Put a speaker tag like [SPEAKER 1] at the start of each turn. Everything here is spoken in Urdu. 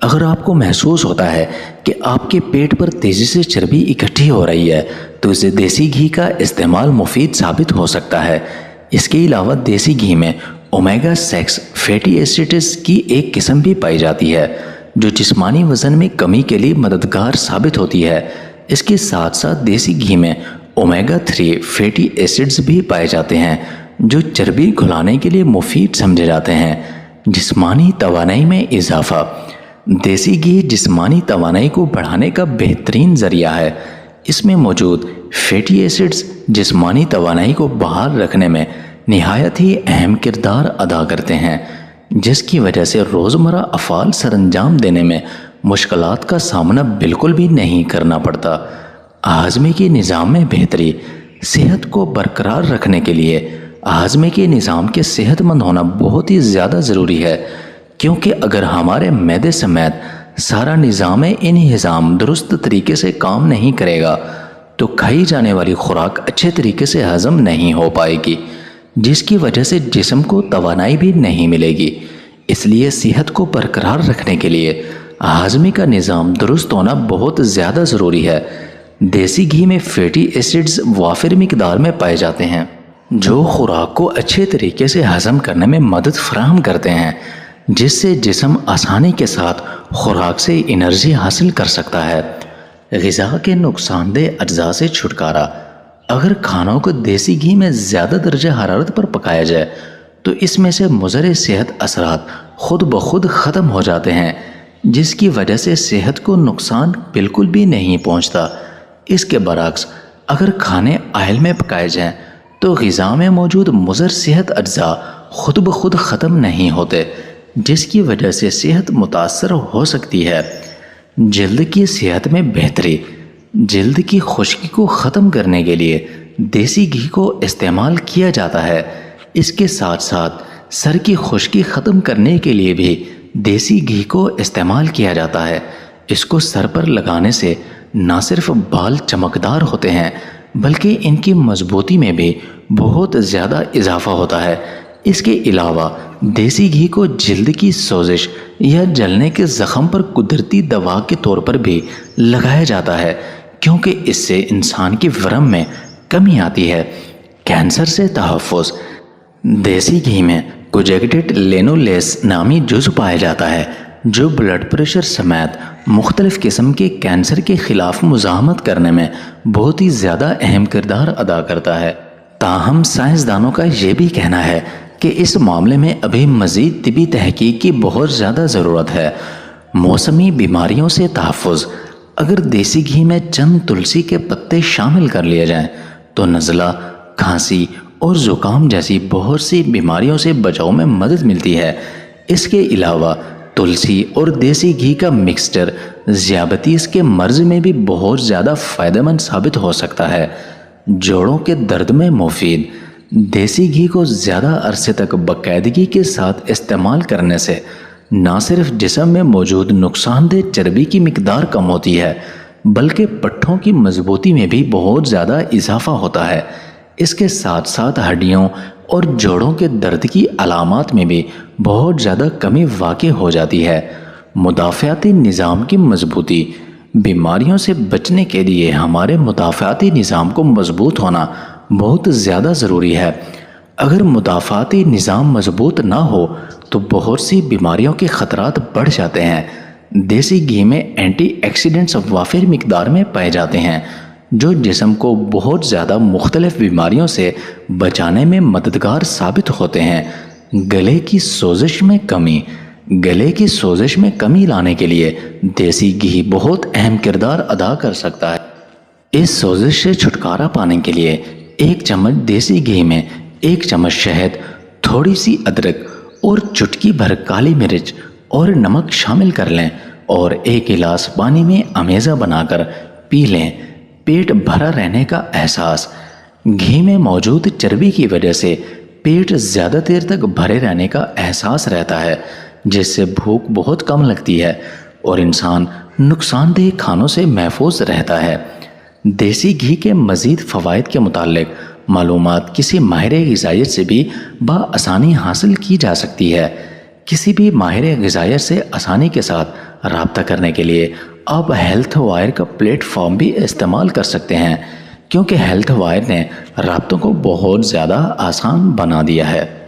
[SPEAKER 1] اگر آپ کو محسوس ہوتا ہے کہ آپ کے پیٹ پر تیزی سے چربی اکٹھی ہو رہی ہے تو اسے دیسی گھی کا استعمال مفید ثابت ہو سکتا ہے۔ اس کے علاوہ دیسی گھی میں اومیگا 6 فیٹی ایسڈز کی ایک قسم بھی پائی جاتی ہے جو جسمانی وزن میں کمی کے لیے مددگار ثابت ہوتی ہے۔ اس کے ساتھ ساتھ دیسی گھی میں اومیگا 3 فیٹی ایسڈز بھی پائے جاتے ہیں جو چربی گھلانے کے لیے مفید سمجھے جاتے ہیں۔ جسمانی توانائی میں اضافہ۔ دیسی گھی جسمانی توانائی کو بڑھانے کا بہترین ذریعہ ہے۔ اس میں موجود فیٹی ایسڈز جسمانی توانائی کو بحال رکھنے میں نہایت ہی اہم کردار ادا کرتے ہیں، جس کی وجہ سے روزمرہ افعال سر انجام دینے میں مشکلات کا سامنا بالکل بھی نہیں کرنا پڑتا۔ ہاضمے کے نظام میں بہتری۔ صحت کو برقرار رکھنے کے لیے ہاضمے کے نظام کے صحت مند ہونا بہت ہی زیادہ ضروری ہے، کیونکہ اگر ہمارے معدے سمیت سارا نظام انہضام درست طریقے سے کام نہیں کرے گا تو کھائی جانے والی خوراک اچھے طریقے سے ہضم نہیں ہو پائے گی، جس کی وجہ سے جسم کو توانائی بھی نہیں ملے گی۔ اس لیے صحت کو برقرار رکھنے کے لیے ہاضمے کا نظام درست ہونا بہت زیادہ ضروری ہے۔ دیسی گھی میں فیٹی ایسڈز وافر مقدار میں پائے جاتے ہیں جو خوراک کو اچھے طریقے سے ہضم کرنے میں مدد فراہم کرتے ہیں، جس سے جسم آسانی کے ساتھ خوراک سے انرجی حاصل کر سکتا ہے۔ غذا کے نقصان دہ اجزاء سے چھٹکارا۔ اگر کھانوں کو دیسی گھی میں زیادہ درجہ حرارت پر پکایا جائے تو اس میں سے مضر صحت اثرات خود بخود ختم ہو جاتے ہیں، جس کی وجہ سے صحت کو نقصان بالکل بھی نہیں پہنچتا۔ اس کے برعکس اگر کھانے آئل میں پکائے جائیں تو غذا میں موجود مضر صحت اجزاء خود بخود ختم نہیں ہوتے، جس کی وجہ سے صحت متاثر ہو سکتی ہے۔ جلد کی صحت میں بہتری۔ جلد کی خشکی کو ختم کرنے کے لیے دیسی گھی کو استعمال کیا جاتا ہے۔ اس کے ساتھ ساتھ سر کی خشکی ختم کرنے کے لیے بھی دیسی گھی کو استعمال کیا جاتا ہے۔ اس کو سر پر لگانے سے نہ صرف بال چمکدار ہوتے ہیں بلکہ ان کی مضبوطی میں بھی بہت زیادہ اضافہ ہوتا ہے۔ اس کے علاوہ دیسی گھی کو جلد کی سوزش یا جلنے کے زخم پر قدرتی دوا کے طور پر بھی لگایا جاتا ہے، کیونکہ اس سے انسان کی ورم میں کمی آتی ہے۔ کینسر سے تحفظ۔ دیسی گھی میں کوجیکٹڈ لینولیس نامی جزو پایا جاتا ہے جو بلڈ پریشر سمیت مختلف قسم کے کینسر کے خلاف مزاحمت کرنے میں بہت ہی زیادہ اہم کردار ادا کرتا ہے۔ تاہم سائنسدانوں کا یہ بھی کہنا ہے کہ اس معاملے میں ابھی مزید طبی تحقیق کی بہت زیادہ ضرورت ہے۔ موسمی بیماریوں سے تحفظ۔ اگر دیسی گھی میں چند تلسی کے پتے شامل کر لیے جائیں تو نزلہ، کھانسی اور زکام جیسی بہت سی بیماریوں سے بچاؤ میں مدد ملتی ہے۔ اس کے علاوہ تلسی اور دیسی گھی کا مکسچر ذیابیطس کے مرض میں بھی بہت زیادہ فائدہ مند ثابت ہو سکتا ہے۔ جوڑوں کے درد میں مفید۔ دیسی گھی کو زیادہ عرصے تک باقاعدگی کے ساتھ استعمال کرنے سے نہ صرف جسم میں موجود نقصان دہ چربی کی مقدار کم ہوتی ہے بلکہ پٹھوں کی مضبوطی میں بھی بہت زیادہ اضافہ ہوتا ہے۔ اس کے ساتھ ساتھ ہڈیوں اور جوڑوں کے درد کی علامات میں بھی بہت زیادہ کمی واقع ہو جاتی ہے۔ مدافعاتی نظام کی مضبوطی۔ بیماریوں سے بچنے کے لیے ہمارے مدافعاتی نظام کو مضبوط ہونا بہت زیادہ ضروری ہے۔ اگر مدافعاتی نظام مضبوط نہ ہو تو بہت سی بیماریوں کے خطرات بڑھ جاتے ہیں۔ دیسی گھی میں اینٹی آکسیڈنٹس وافر مقدار میں پائے جاتے ہیں جو جسم کو بہت زیادہ مختلف بیماریوں سے بچانے میں مددگار ثابت ہوتے ہیں۔ گلے کی سوزش میں کمی۔ گلے کی سوزش میں کمی لانے کے لیے دیسی گھی بہت اہم کردار ادا کر سکتا ہے۔ اس سوزش سے چھٹکارا پانے کے لیے 1 چمچ دیسی گھی میں 1 چمچ شہد، تھوڑی سی ادرک اور چٹکی بھر کالی مرچ اور نمک شامل کر لیں اور 1 گلاس پانی میں امیزہ بنا کر پی لیں۔ پیٹ بھرا رہنے کا احساس۔ گھی میں موجود چربی کی وجہ سے پیٹ زیادہ دیر تک بھرے رہنے کا احساس رہتا ہے، جس سے بھوک بہت کم لگتی ہے اور انسان نقصان دہ کھانوں سے محفوظ رہتا ہے۔ دیسی گھی کے مزید فوائد کے متعلق معلومات کسی ماہر غذائیت سے بھی بآسانی حاصل کی جا سکتی ہے۔ کسی بھی ماہر غذائیت سے آسانی کے ساتھ رابطہ کرنے کے لیے آپ ہیلتھ وائر کا پلیٹ فارم بھی استعمال کر سکتے ہیں، کیونکہ ہیلتھ وائر نے رابطوں کو بہت زیادہ آسان بنا دیا ہے۔